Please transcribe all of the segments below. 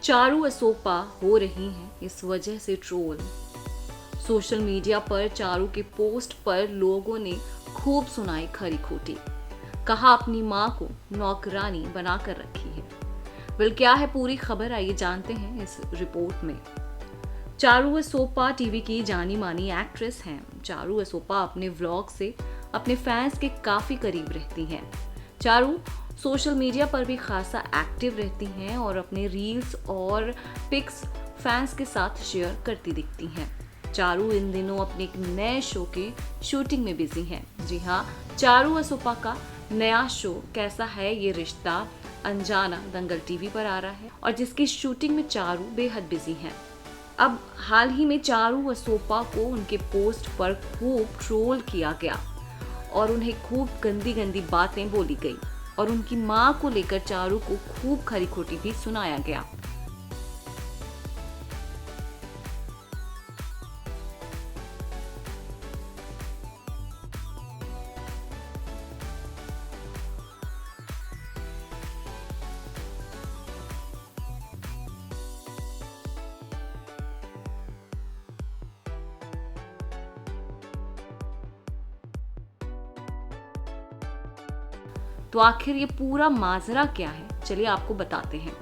चारू असोपा हो रही हैं इस वजह से ट्रोल। सोशल मीडिया पर चारू के पोस्ट पर लोगों ने खूब सुनाई खरी खोटी। कहा अपनी मां को नौकरानी बनाकर रखी है। वेल, क्या है पूरी खबर, आइए जानते हैं इस रिपोर्ट में। चारू असोपा टीवी की जानी मानी एक्ट्रेस हैं। चारू असोपा अपने व्लॉग से अपने फैंस के काफी करीब रहती हैं। चारू सोशल मीडिया पर भी खासा एक्टिव रहती हैं और अपने रील्स और पिक्स फैंस के साथ शेयर करती दिखती हैं। चारू इन दिनों अपने एक नए शो के शूटिंग में बिजी हैं। जी हाँ, चारू असोपा का नया शो कैसा है ये रिश्ता अनजाना दंगल टीवी पर आ रहा है और जिसकी शूटिंग में चारू बेहद बिजी हैं। अब हाल ही में चारू असोपा को उनके पोस्ट पर खूब ट्रोल किया गया और उन्हें खूब गंदी गंदी बातें बोली गई और उनकी मां को लेकर चारू को खूब खरी खोटी भी सुनाया गया। तो आखिर ये पूरा माजरा क्या है, चलिए आपको बताते हैं।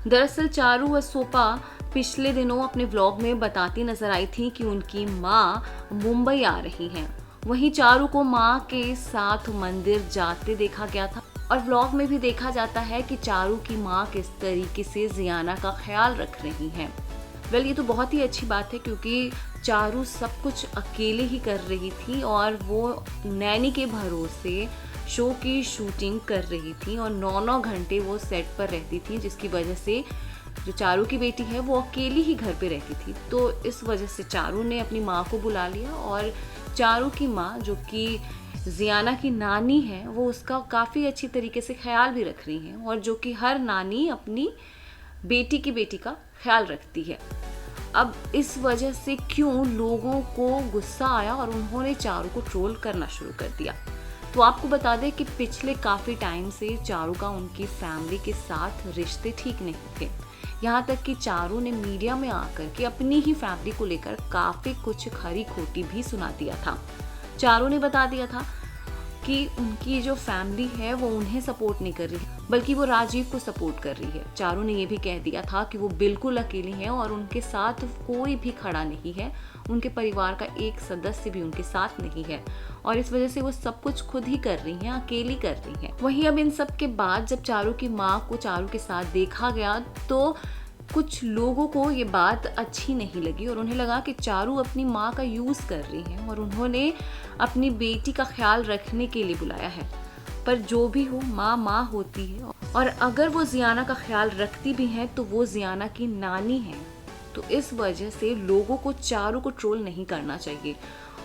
दरअसल चारू असोपा पिछले दिनों अपने व्लॉग में बताती नजर आई थी कि उनकी मां मुंबई आ रही हैं। वहीं चारू को मां के साथ मंदिर जाते देखा गया था और व्लॉग में भी देखा जाता है कि चारू की मां किस तरीके से जियाना का ख्याल रख रही हैं। वेल, ये तो बहुत ही अच्छी बात है क्योंकि चारू सब कुछ अकेले ही कर रही थी और वो नैनी के भरोसे शो की शूटिंग कर रही थी और 9-9 घंटे वो सेट पर रहती थी, जिसकी वजह से जो चारू की बेटी है वो अकेली ही घर पे रहती थी। तो इस वजह से चारू ने अपनी माँ को बुला लिया और चारू की माँ जो कि जियाना की नानी है वो उसका काफ़ी अच्छी तरीके से ख्याल भी रख रही हैं और जो कि हर नानी अपनी बेटी की बेटी का ख्याल रखती है। अब इस वजह से क्यों लोगों को गुस्सा आया और उन्होंने चारू को ट्रोल करना शुरू कर दिया। तो आपको बता दें कि पिछले काफ़ी टाइम से चारू का उनकी फैमिली के साथ रिश्ते ठीक नहीं थे। यहाँ तक कि चारू ने मीडिया में आकर के अपनी ही फैमिली को लेकर काफ़ी कुछ खरी खोटी भी सुना दिया था। चारू ने बता दिया था कि उनकी जो फैमिली है वो उन्हें सपोर्ट नहीं कर रही बल्कि वो राजीव को सपोर्ट कर रही है। चारू ने ये भी कह दिया था कि वो बिल्कुल अकेली हैं और उनके साथ कोई भी खड़ा नहीं है, उनके परिवार का एक सदस्य भी उनके साथ नहीं है और इस वजह से वो सब कुछ खुद ही कर रही हैं, अकेली कर रही हैं। वहीं अब इन सब के बाद जब चारू की माँ को चारू के साथ देखा गया तो कुछ लोगों को ये बात अच्छी नहीं लगी और उन्हें लगा कि चारू अपनी माँ का यूज़ कर रही हैं और उन्होंने अपनी बेटी का ख्याल रखने के लिए बुलाया है। पर जो भी हो, माँ माँ होती है और अगर वो जियाना का ख्याल रखती भी हैं तो वो जियाना की नानी है। तो इस वजह से लोगों को चारू को ट्रोल नहीं करना चाहिए।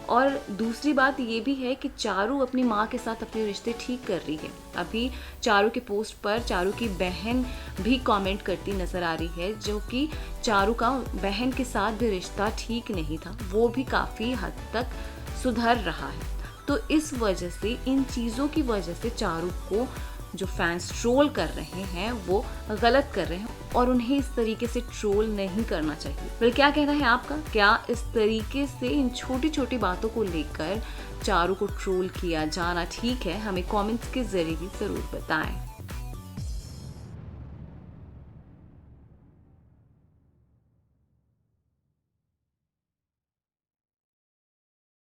और दूसरी बात ये भी है कि चारू अपनी माँ के साथ अपने रिश्ते ठीक कर रही है। अभी चारू के पोस्ट पर चारू की बहन भी कमेंट करती नजर आ रही है, जो कि चारू का बहन के साथ भी रिश्ता ठीक नहीं था, वो भी काफ़ी हद तक सुधर रहा है। तो इस वजह से, इन चीज़ों की वजह से चारू को जो फैंस ट्रोल कर रहे हैं वो गलत कर रहे हैं और उन्हें इस तरीके से ट्रोल नहीं करना चाहिए। फिर क्या कहना है आपका? क्या इस तरीके से इन छोटी छोटी बातों को लेकर चारू को ट्रोल किया जाना ठीक है? हमें कमेंट्स के जरिए ज़रूर बताएं।